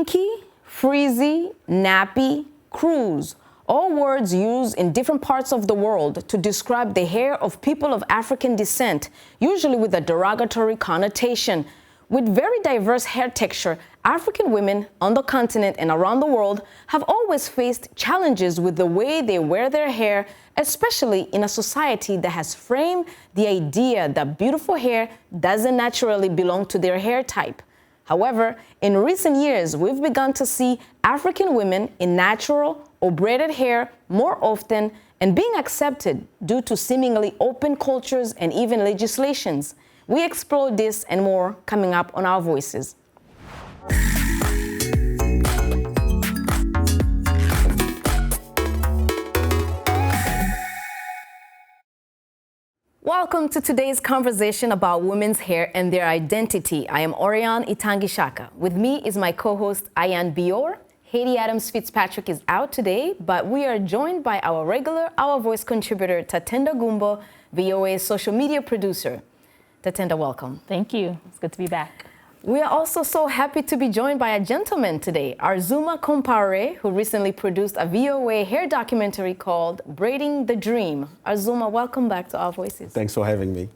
Kinky, Frizzy, Nappy, Kroes, all words used in different parts of the world to describe the hair of people of African descent, usually with a derogatory connotation. With very diverse hair texture, African women on the continent and around the world have always faced challenges with the way they wear their hair, especially in a society that has framed the idea that beautiful hair doesn't naturally belong to their hair type. However, in recent years, we've begun to see African women in natural or braided hair more often and being accepted due to seemingly open cultures and even legislations. We explore this and more coming up on Our Voices. Welcome to today's conversation about women's hair and their identity. I am Auriane Istangishaka. With me is my co-host Ayen Bior. Haiti Adams Fitzpatrick is out today, but we are joined by our regular Our Voice contributor, Tatenda Gumbo, VOA's social media producer. Tatenda, welcome. Thank you. It's good to be back. We are also so happy to be joined by a gentleman today, Arzouma Kampaore, who recently produced a VOA hair documentary called Braiding the Dream. Arzouma, welcome back to Our Voices. Thanks for having me.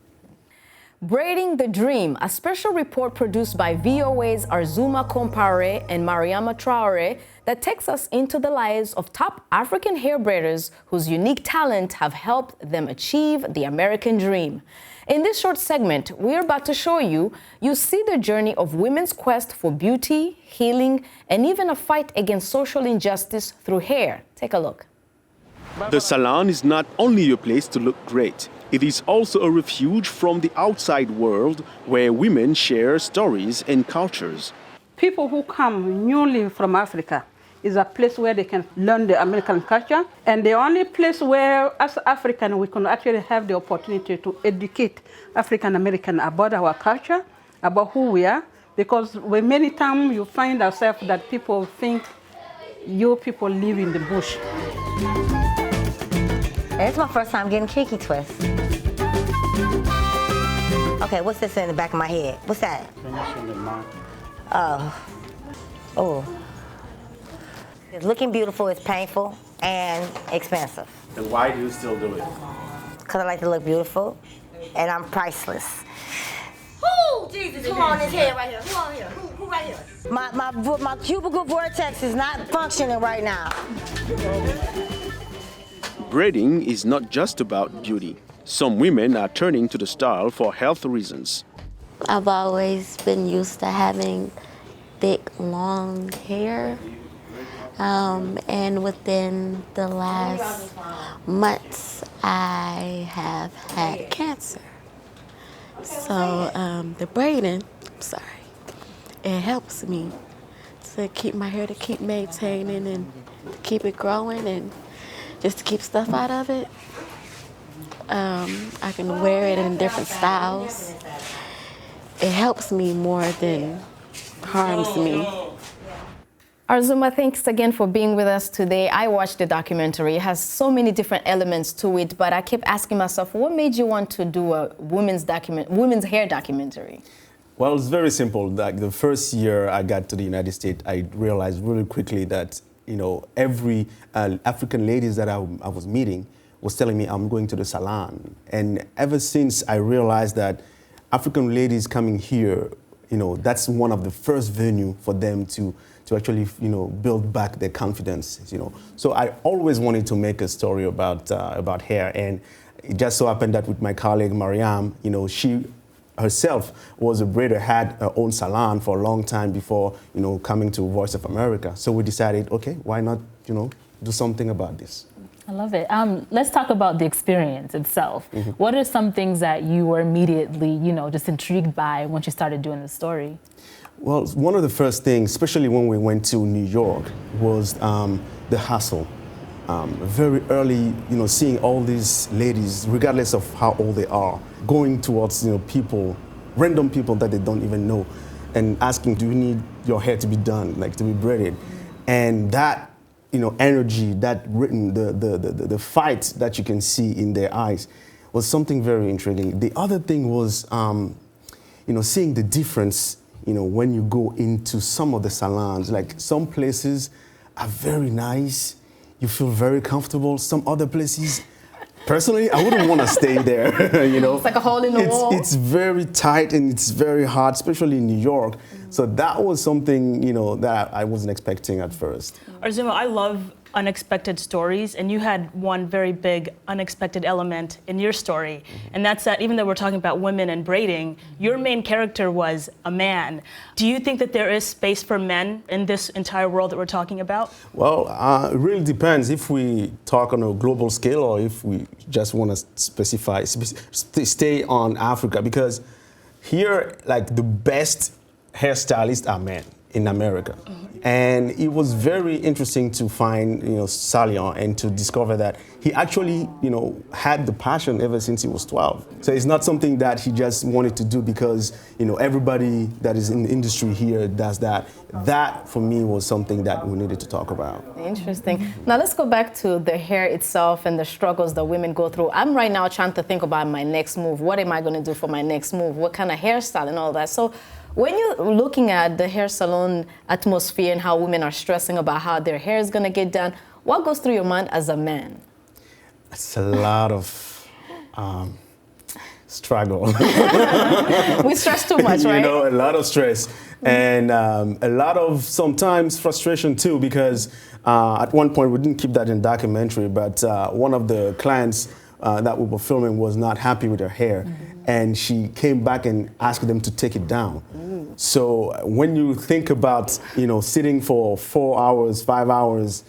Braiding the Dream, a special report produced by VOA's Arzouma Kampaore and Mariama Traore that takes us into the lives of top African hair braiders whose unique talent have helped them achieve the American dream. In this short segment, we're about to show you see the journey of women's quest for beauty, healing, and even a fight against social injustice through hair. Take a look. The salon is not only a place to look great, it is also a refuge from the outside world where women share stories and cultures. People who come newly from Africa is a place where they can learn the American culture, and the only place where, as African, we can actually have the opportunity to educate African American about our culture, about who we are, because when many times you find ourselves that people think you people live in the bush. It's my first time getting Kinky twist. Okay, what's this in the back of my head? What's that? Oh. Looking beautiful is painful and expensive. And why do you still do it? Because I like to look beautiful, and I'm priceless. Who? Jesus, who on this head right here? Who on here? Who right here? My cubicle vortex is not functioning right now. Braiding is not just about beauty. Some women are turning to the style for health reasons. I've always been used to having thick, long hair. And within the last months, I have had cancer. So the braiding, it helps me to keep my hair, to keep maintaining and to keep it growing and just to keep stuff out of it. I can wear it in different styles. It helps me more than harms me. Arzouma, thanks again for being with us today. I watched the documentary. It has so many different elements to it, but I kept asking myself, what made you want to do a women's hair documentary? Well, it's very simple. Like the first year I got to the United States, I realized really quickly that, every African ladies that I was meeting was telling me I'm going to the salon. And ever since I realized that African ladies coming here, that's one of the first venue for them to actually, build back their confidence, So I always wanted to make a story about hair, and it just so happened that with my colleague Mariam, she herself was a braider, had her own salon for a long time before, coming to Voice of America. So we decided, okay, why not, do something about this. I love it. Let's talk about the experience itself. Mm-hmm. What are some things that you were immediately, just intrigued by once you started doing the story? Well, one of the first things, especially when we went to New York, was the hustle. Very early, seeing all these ladies, regardless of how old they are, going towards, people, random people that they don't even know, and asking, do you need your hair to be done, like to be braided? And that, energy, that written, the fight that you can see in their eyes was something very intriguing. The other thing was, seeing the difference when you go into some of the salons, like some places are very nice, you feel very comfortable. Some other places, personally, I wouldn't want to stay there. It's like a hole in the wall. It's very tight and it's very hot, especially in New York. So that was something, that I wasn't expecting at first. Arzouma, I love unexpected stories, and you had one very big unexpected element in your story, and that's that even though we're talking about women and braiding, your main character was a man. Do you think that there is space for men in this entire world that we're talking about? Well, it really depends if we talk on a global scale or if we just want to stay on Africa, because here, like, the best hairstylists are men in America. And it was very interesting to find, Salion and to discover that he actually, had the passion ever since he was 12. So it's not something that he just wanted to do because, everybody that is in the industry here does that. That, for me, was something that we needed to talk about. Interesting. Now let's go back to the hair itself and the struggles that women go through. I'm right now trying to think about my next move. What am I going to do for my next move? What kind of hairstyle and all that? So when you're looking at the hair salon atmosphere and how women are stressing about how their hair is going to get done, what goes through your mind as a man? It's a lot of struggle. We stress too much, right? A lot of stress and a lot of sometimes frustration too, because at one point, we didn't keep that in documentary, but one of the clients that we were filming was not happy with her hair. And she came back and asked them to take it down. So when you think about, sitting for 4 hours, 5 hours,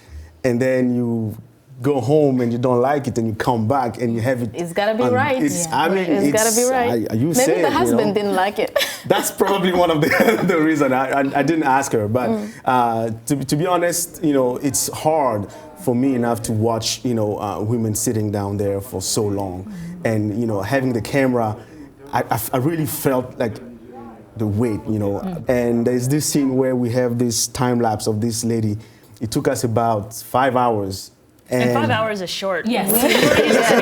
and then you go home and you don't like it and you come back and you have it. It's got to be right. It's got to be right. Maybe the husband didn't like it. That's probably one of the reasons I didn't ask her. But to be honest, it's hard for me enough to watch, women sitting down there for so long. And, having the camera, I really felt like the weight, And there's this scene where we have this time lapse of this lady. It took us about 5 hours. And 5 hours is short. Yes.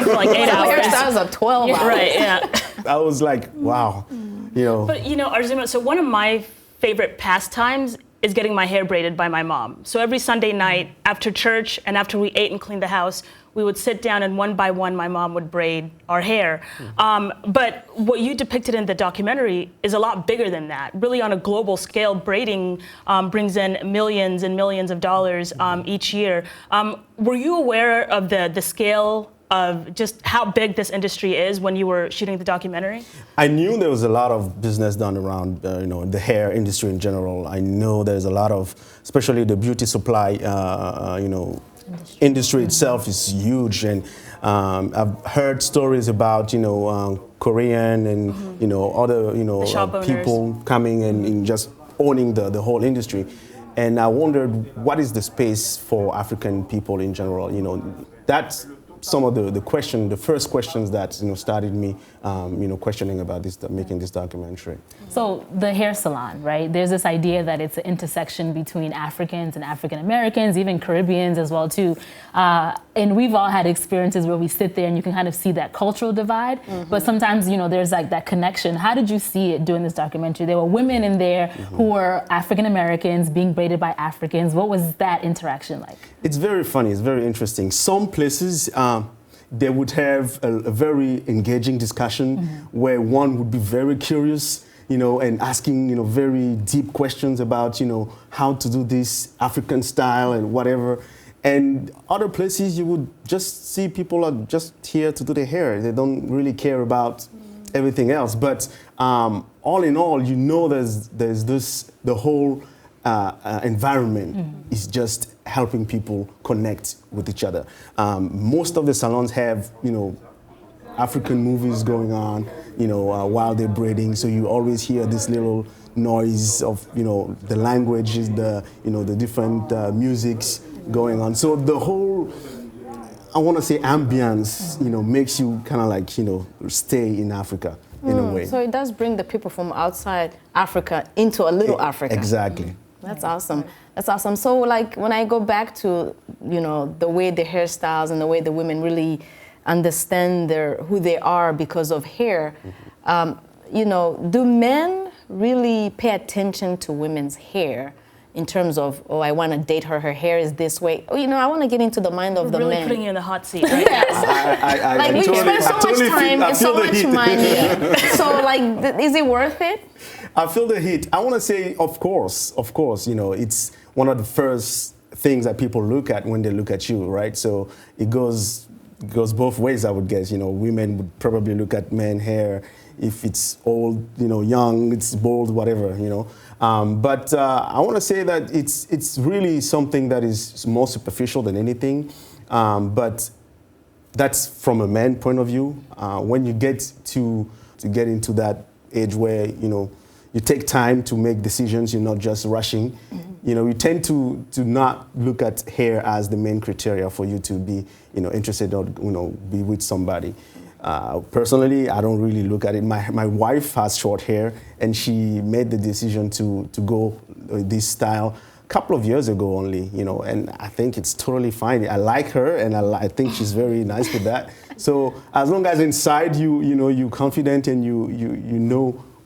For like 8 hours. Hairstyles are 12 hours. Right, yeah. I was like, wow, But, Arzouma, so one of my favorite pastimes is getting my hair braided by my mom. So every Sunday night after church and after we ate and cleaned the house, we would sit down and one by one my mom would braid our hair. But what you depicted in the documentary is a lot bigger than that. Really on a global scale, braiding brings in millions and millions of dollars each year. Were you aware of the scale of just how big this industry is when you were shooting the documentary? I knew there was a lot of business done around, the hair industry in general. I know there's a lot of, especially the beauty supply, industry itself is huge. And I've heard stories about, Korean and, other, people coming and just owning the whole industry. And I wondered, what is the space for African people in general? That's some of the first questions that started me questioning about making this documentary. So the hair salon, right? There's this idea that it's an intersection between Africans and African Americans, even Caribbeans as well too. And we've all had experiences where we sit there and you can kind of see that cultural divide. But sometimes there's like that connection. How did you see it doing this documentary? There were women in there who were African Americans being braided by Africans. What was that interaction like? It's very funny. It's very interesting. Some places they would have a very engaging discussion where one would be very curious, and asking, very deep questions about, how to do this African style and whatever. And other places you would just see people are just here to do their hair. They don't really care about everything else. But all in all, there's the whole environment is just helping people connect with each other. Most of the salons have, African movies going on, while they're braiding. So you always hear this little noise of, the languages, the different musics going on. So the whole, I want to say, ambience, makes you kind of like, stay in Africa in a way. So it does bring the people from outside Africa into a little Africa. Exactly. That's awesome. That's awesome. So like when I go back to, the way the hairstyles and the way the women really understand who they are because of hair, do men really pay attention to women's hair in terms of, oh, I want to date her, her hair is this way. Oh, I want to get into the mind of the really men. Putting you in the hot seat right Like, we spend so much time and so much money. So, like, is it worth it? I feel the heat. I want to say, of course, it's one of the first things that people look at when they look at you, right? So it goes both ways, I would guess. Women would probably look at men hair if it's old, young, it's bold, whatever, But I want to say that it's really something that is more superficial than anything. But that's from a man point of view. When you get to get into that age where, you take time to make decisions, you're not just rushing. Mm-hmm. You tend to not look at hair as the main criteria for you to be, interested or, be with somebody. Personally, I don't really look at it. My wife has short hair, and she made the decision to go this style a couple of years ago only, and I think it's totally fine. I like her, and I think she's very nice with that. So as long as inside you're confident and you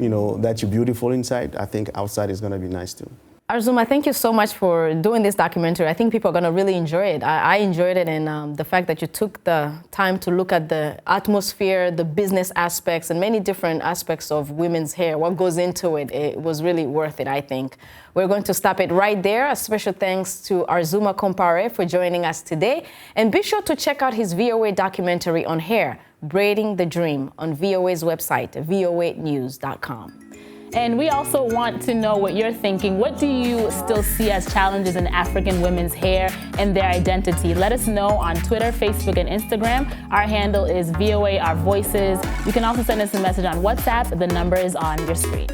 know that you're beautiful inside, I think outside is going to be nice too. Arzouma, thank you so much for doing this documentary. I think people are going to really enjoy it. I enjoyed it, and the fact that you took the time to look at the atmosphere, the business aspects, and many different aspects of women's hair, what goes into it, it was really worth it, I think. We're going to stop it right there. A special thanks to Arzouma Kampaore for joining us today. And be sure to check out his VOA documentary on hair, Braiding the Dream, on VOA's website, voanews.com. And we also want to know what you're thinking. What do you still see as challenges in African women's hair and their identity? Let us know on Twitter, Facebook, and Instagram. Our handle is VOA Our Voices. You can also send us a message on WhatsApp. The number is on your screen.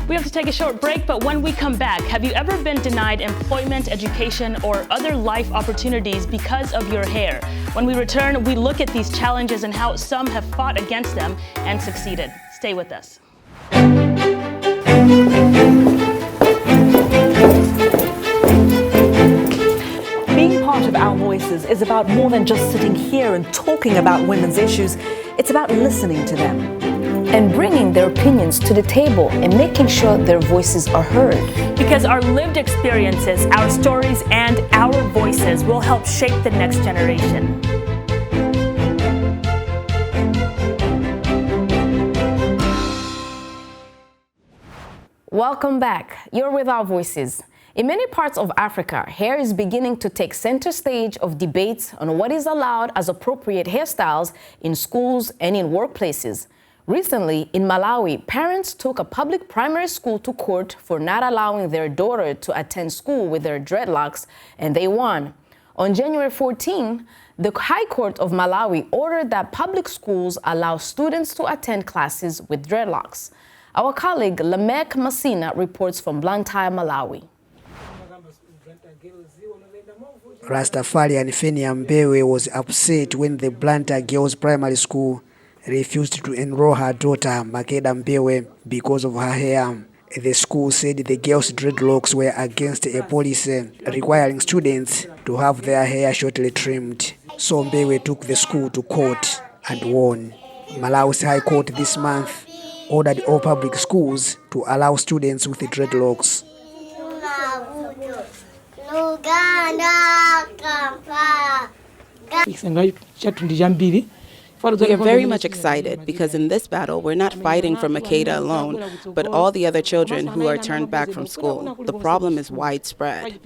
We have to take a short break, but when we come back, have you ever been denied employment, education, or other life opportunities because of your hair? When we return, we look at these challenges and how some have fought against them and succeeded. Stay with us. Being part of Our Voices is about more than just sitting here and talking about women's issues. It's about listening to them and bringing their opinions to the table and making sure their voices are heard. Because our lived experiences, our stories, and our voices will help shape the next generation. Welcome back. You're with Our Voices. In many parts of Africa, hair is beginning to take center stage of debates on what is allowed as appropriate hairstyles in schools and in workplaces. Recently, in Malawi, parents took a public primary school to court for not allowing their daughter to attend school with their dreadlocks, and they won. On January 14, the High Court of Malawi ordered that public schools allow students to attend classes with dreadlocks. Our colleague Lamek Masina reports from Blantyre, Malawi. Rastafarian Feniya Mbewe was upset when the Blantyre Girls Primary School refused to enroll her daughter, MAKEDA Mbewe, because of her hair. The school said the girls' dreadlocks were against a policy requiring students to have their hair shortly trimmed. So Mbewe took the school to court and won. Malawi's High Court this month ordered all public schools to allow students with dreadlocks. We are very much excited because in this battle, we're not fighting for MAKEDA alone, but all the other children who are turned back from school. The problem is widespread.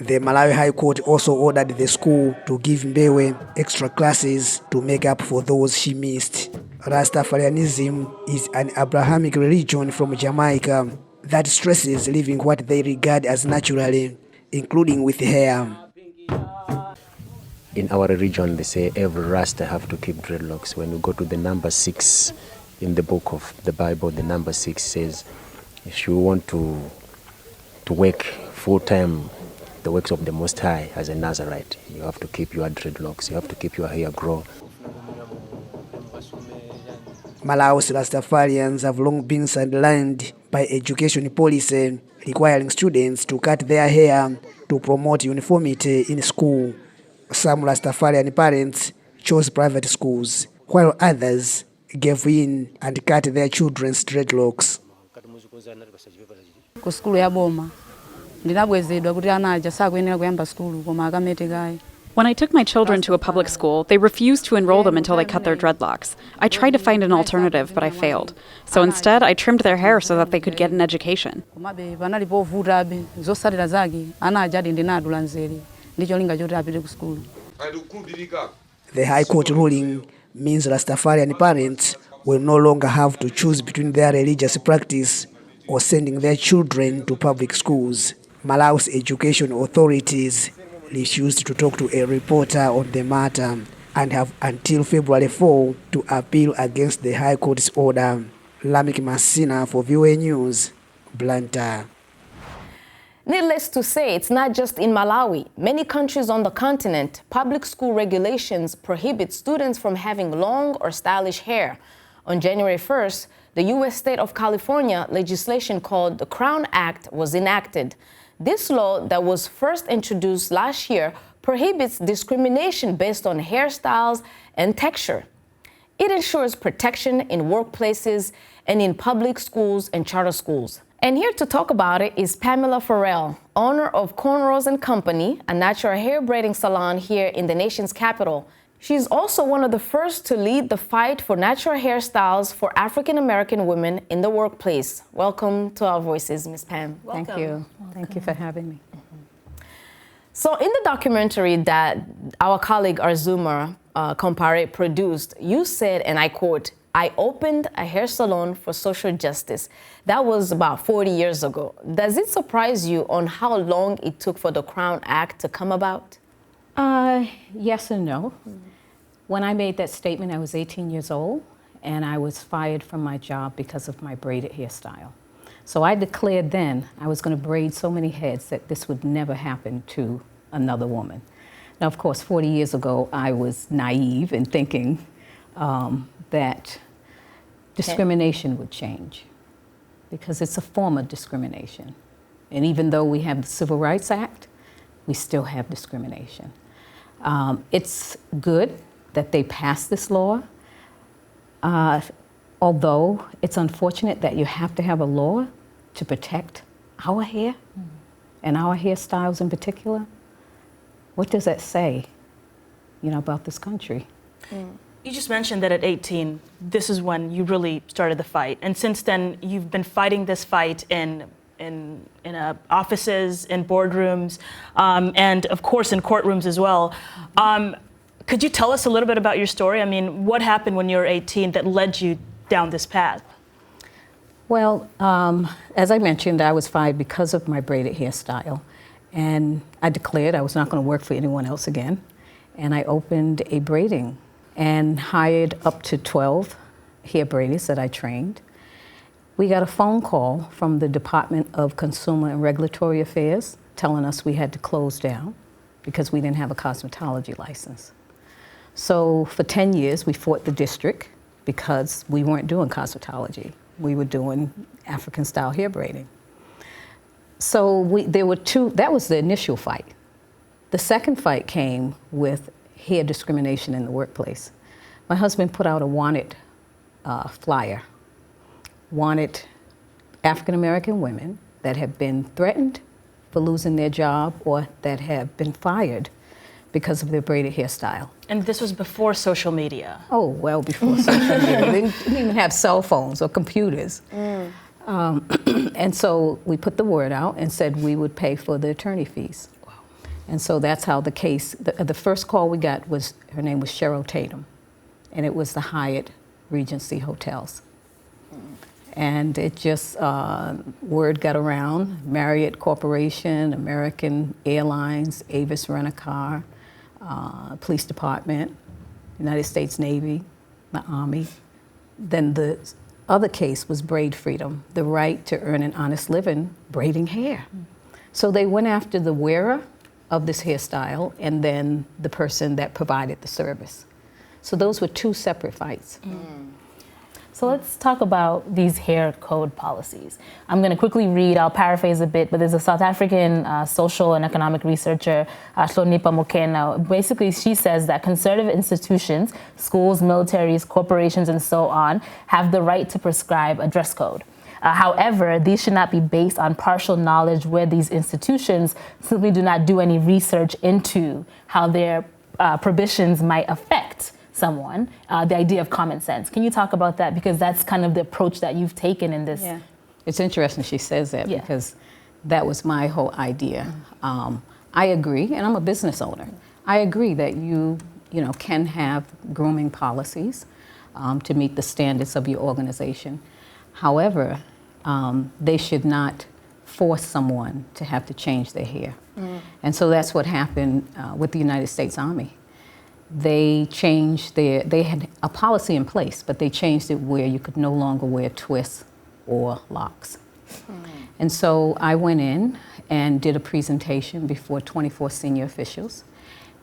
The Malawi High Court also ordered the school to give Mbewe extra classes to make up for those she missed. Rastafarianism is an Abrahamic religion from Jamaica that stresses living what they regard as naturally, including with hair. In our religion, they say every Rasta have to keep dreadlocks. When you go to the number 6 in the book of the Bible, the number 6 says, if you want to work full-time, the works of the Most High as a Nazarite, you have to keep your dreadlocks, you have to keep your hair grow. Malawi's Rastafarians have long been sidelined by education policy requiring students to cut their hair to promote uniformity in school. Some Rastafarian parents chose private schools, while others gave in and cut their children's dreadlocks. Ku skulu ya boma ndinabwezedwa kuti ana aja sakuyenera kuyamba skulu koma akamete kaye. When I took my children to a public school, they refused to enroll them until they cut their dreadlocks. I tried to find an alternative, but I failed. So instead, I trimmed their hair so that they could get an education. Komabe panalipo vutabe zosalira zake ana aja adi ndinadula nzeri ndicho linga choti apite ku skulu. The High Court ruling means Rastafarian parents will no longer have to choose between their religious practice or sending their children to public schools. Malawi's education authorities refused to talk to a reporter on the matter and have until February 4 to appeal against the High Court's order. Lamik Masina for VOA News, Blantyre. Needless to say, it's not just in Malawi. Many countries on the continent, public school regulations prohibit students from having long or stylish hair. On January 1st, the U.S. state of California legislation called the Crown Act was enacted. This law that was first introduced last year prohibits discrimination based on hairstyles and texture. It ensures protection in workplaces and in public schools and charter schools. And here to talk about it is Pamela Ferrell, owner of Cornrows Company, a natural hair braiding salon here in the nation's capital. She's also one of the first to lead the fight for natural hairstyles for African-American women in the workplace. Welcome to Our Voices, Ms. Pam. Thank you. Thank you for having me. So in the documentary that our colleague Arzouma Kampaore produced, you said, and I quote, "I opened a hair salon for social justice." That was about 40 years ago. Does it surprise you on how long it took for the Crown Act to come about? Yes and no. When I made that statement, I was 18 years old, and I was fired from my job because of my braided hairstyle. So I declared then I was going to braid so many heads that this would never happen to another woman. Now, of course, 40 years ago, I was naive in thinking that discrimination would change, because it's a form of discrimination. And even though we have the Civil Rights Act, we still have discrimination. It's good that they passed this law, although it's unfortunate that you have to have a law to protect our hair and our hairstyles in particular. What does that say, about this country? You just mentioned that at 18, this is when you really started the fight. And since then, you've been fighting this fight in offices, in boardrooms, and of course in courtrooms as well. Could you tell us a little bit about your story? I mean, what happened when you were 18 that led you down this path? Well, as I mentioned, I was fired because of my braided hairstyle. And I declared I was not going to work for anyone else again. And I opened a braiding and hired up to 12 hair braiders that I trained. We got a phone call from the Department of Consumer and Regulatory Affairs telling us we had to close down because we didn't have a cosmetology license. So for 10 years, we fought the district because we weren't doing cosmetology. We were doing African-style hair braiding. So there were two, that was the initial fight. The second fight came with hair discrimination in the workplace. My husband put out a wanted flyer, wanted African-American women that have been threatened for losing their job or that have been fired because of their braided hairstyle. And this was before social media? Oh, well before social media. They didn't even have cell phones or computers. And so we put the word out and said we would pay for the attorney fees. Wow. And so that's how the case, the first call we got was, her name was Cheryl Tatum, and it was the Hyatt Regency Hotels. And it just, word got around, Marriott Corporation, American Airlines, Avis Rent-A-Car, Police Department, United States Navy, the Army. Then the other case was Braid Freedom, the right to earn an honest living braiding hair. So they went after the wearer of this hairstyle and then the person that provided the service. So those were two separate fights. So let's talk about these hair code policies. I'm going to quickly read, I'll paraphrase a bit, but there's a South African social and economic researcher, Hlonipha Mokena. Basically, she says that conservative institutions, schools, militaries, corporations, and so on, have the right to prescribe a dress code. However, these should not be based on partial knowledge where these institutions simply do not do any research into how their prohibitions might affect someone, the idea of common sense. Can you talk about that? Because that's kind of the approach that you've taken in this. Yeah. It's interesting she says that because that was my whole idea. I agree, and I'm a business owner. I agree that you can have grooming policies to meet the standards of your organization. However, they should not force someone to have to change their hair. And so that's what happened with the United States Army. They had a policy in place, but they changed it where you could no longer wear twists or locks. And so I went in and did a presentation before 24 senior officials.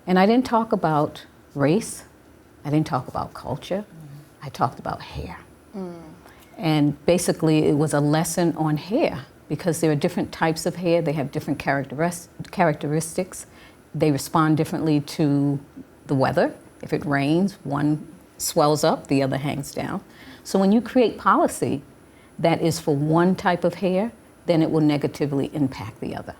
And I didn't talk about race, I didn't talk about culture, I talked about hair. And basically it was a lesson on hair because there are different types of hair, they have different characteristics, they respond differently to the weather. If it rains, one swells up, the other hangs down. So when you create policy that is for one type of hair, then it will negatively impact the other.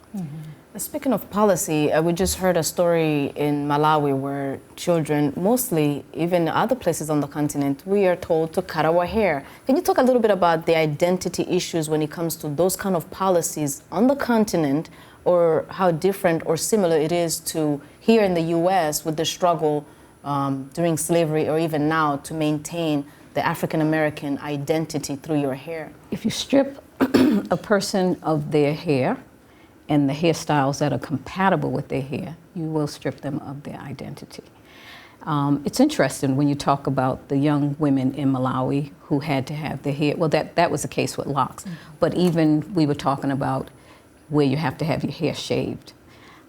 Speaking of policy, we just heard a story in Malawi where children, mostly even other places on the continent, we are told to cut our hair. Can you talk a little bit about the identity issues when it comes to those kind of policies on the continent, or how different or similar it is to here in the US with the struggle during slavery or even now to maintain the African-American identity through your hair? If you strip a person of their hair and the hairstyles that are compatible with their hair, you will strip them of their identity. It's interesting when you talk about the young women in Malawi who had to have their hair, well that was the case with locks, but even we were talking about where you have to have your hair shaved.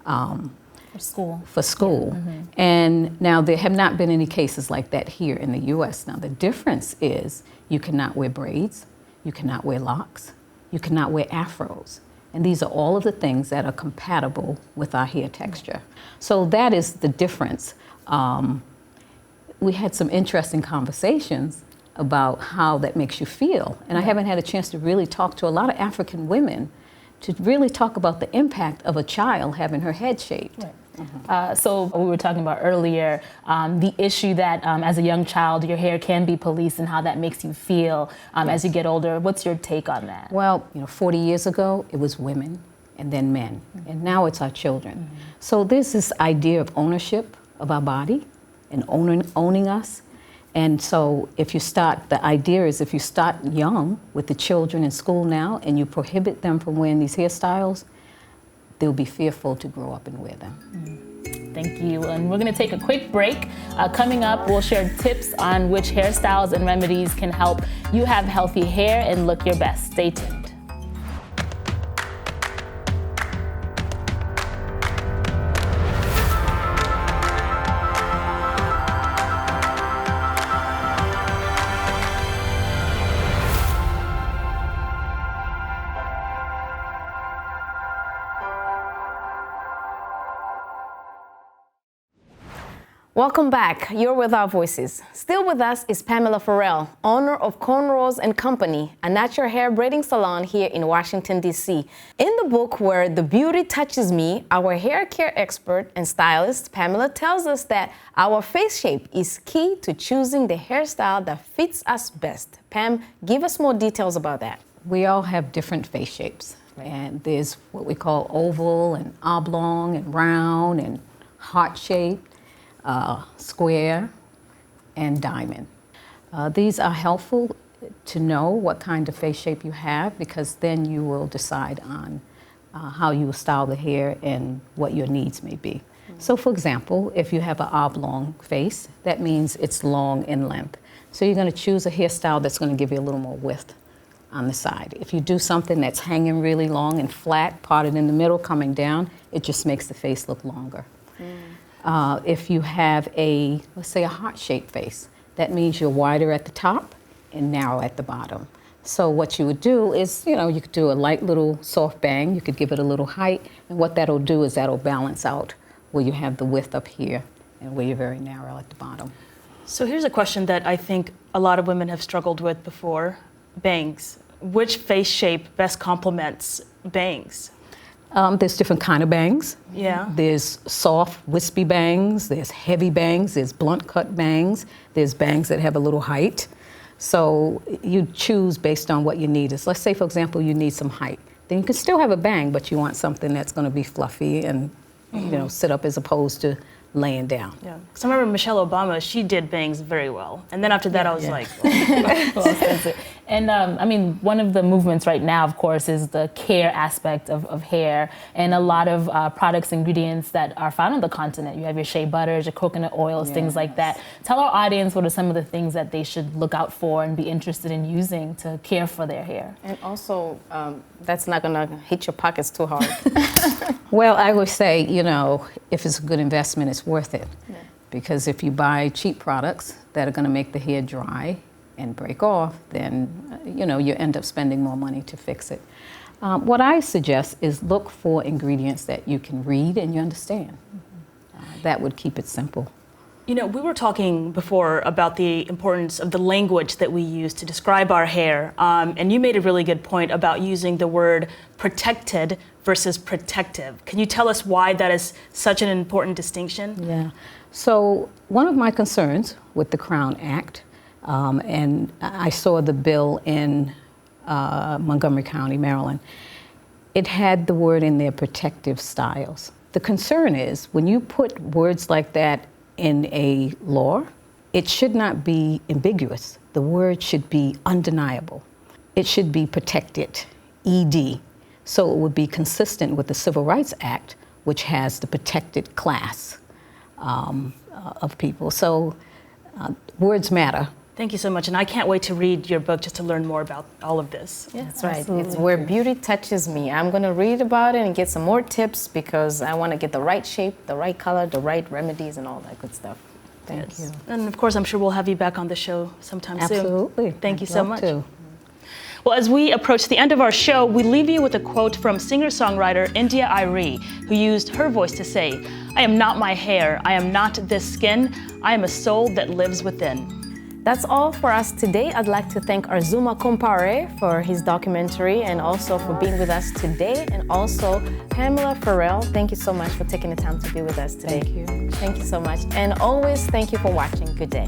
For school. For school. And now there have not been any cases like that here in the US. Now the difference is you cannot wear braids, you cannot wear locks, you cannot wear afros. And these are all of the things that are compatible with our hair texture. So that is the difference. We had some interesting conversations about how that makes you feel. And I haven't had a chance to really talk to a lot of African women to really talk about the impact of a child having her head shaved. So we were talking about earlier, the issue that as a young child, your hair can be policed and how that makes you feel as you get older. What's your take on that? Well, 40 years ago, it was women and then men, and now it's our children. So there's this idea of ownership of our body and owning us. And so the idea is if you start young with the children in school now and you prohibit them from wearing these hairstyles, they'll be fearful to grow up and wear them. Thank you. And we're going to take a quick break. Coming up, we'll share tips on which hairstyles and remedies can help you have healthy hair and look your best. Stay tuned. Welcome back. You're with Our Voices. Still with us is Pamela Ferrell, owner of Cornrows Company, a natural hair braiding salon here in Washington, D.C. In the book Where the Beauty Touches Me, our hair care expert and stylist, Pamela, tells us that our face shape is key to choosing the hairstyle that fits us best. Pam, give us more details about that. We all have different face shapes, and there's what we call oval and oblong and round and heart-shaped. Square, and diamond. These are helpful to know what kind of face shape you have because then you will decide on how you will style the hair and what your needs may be. So for example, if you have an oblong face, that means it's long in length. So you're going to choose a hairstyle that's going to give you a little more width on the side. If you do something that's hanging really long and flat, parted in the middle, coming down, it just makes the face look longer. If you have let's say a heart-shaped face, that means you're wider at the top and narrow at the bottom. So what you would do is, you could do a light little soft bang, you could give it a little height, and what that'll do is that'll balance out where you have the width up here and where you're very narrow at the bottom. So here's a question that I think a lot of women have struggled with before. Bangs. Which face shape best complements bangs? There's different kind of bangs. Yeah. There's soft, wispy bangs, there's heavy bangs, there's blunt cut bangs, there's bangs that have a little height. So you choose based on what you need. Let's say, for example, you need some height. Then you can still have a bang, but you want something that's going to be fluffy and sit up as opposed to laying down. Yeah. Because I remember Michelle Obama, she did bangs very well. And then after that, I was like, And I mean, one of the movements right now, of course, is the care aspect of hair, and a lot of products, ingredients that are found on the continent. You have your shea butters, your coconut oils, things like that. Tell our audience what are some of the things that they should look out for and be interested in using to care for their hair. And also, that's not gonna hit your pockets too hard. Well, I would say, if it's a good investment, it's worth it. Yeah. Because if you buy cheap products that are gonna make the hair dry and break off, then you end up spending more money to fix it. What I suggest is look for ingredients that you can read and you understand. That would keep it simple. We were talking before about the importance of the language that we use to describe our hair, and you made a really good point about using the word protected versus protective. Can you tell us why that is such an important distinction? Yeah. So one of my concerns with the Crown Act, and I saw the bill in Montgomery County, Maryland, it had the word in there, protective styles. The concern is when you put words like that in a law, it should not be ambiguous. The word should be undeniable. It should be protected, ED. So it would be consistent with the Civil Rights Act, which has the protected class of people. So words matter. Thank you so much, and I can't wait to read your book just to learn more about all of this. Yeah, that's right. It's Where Beauty Touches Me. I'm going to read about it and get some more tips because I want to get the right shape, the right color, the right remedies, and all that good stuff. Thank you. And of course, I'm sure we'll have you back on the show sometime soon. Absolutely. Thank you so much. Well, as we approach the end of our show, we leave you with a quote from singer-songwriter India Arie, who used her voice to say, "I am not my hair, I am not this skin, I am a soul that lives within." That's all for us today. I'd like to thank Arzouma Kampaore for his documentary and also for being with us today, and also Pamela Ferrell. Thank you so much for taking the time to be with us today. Thank you. Thank you so much. And always thank you for watching. Good day.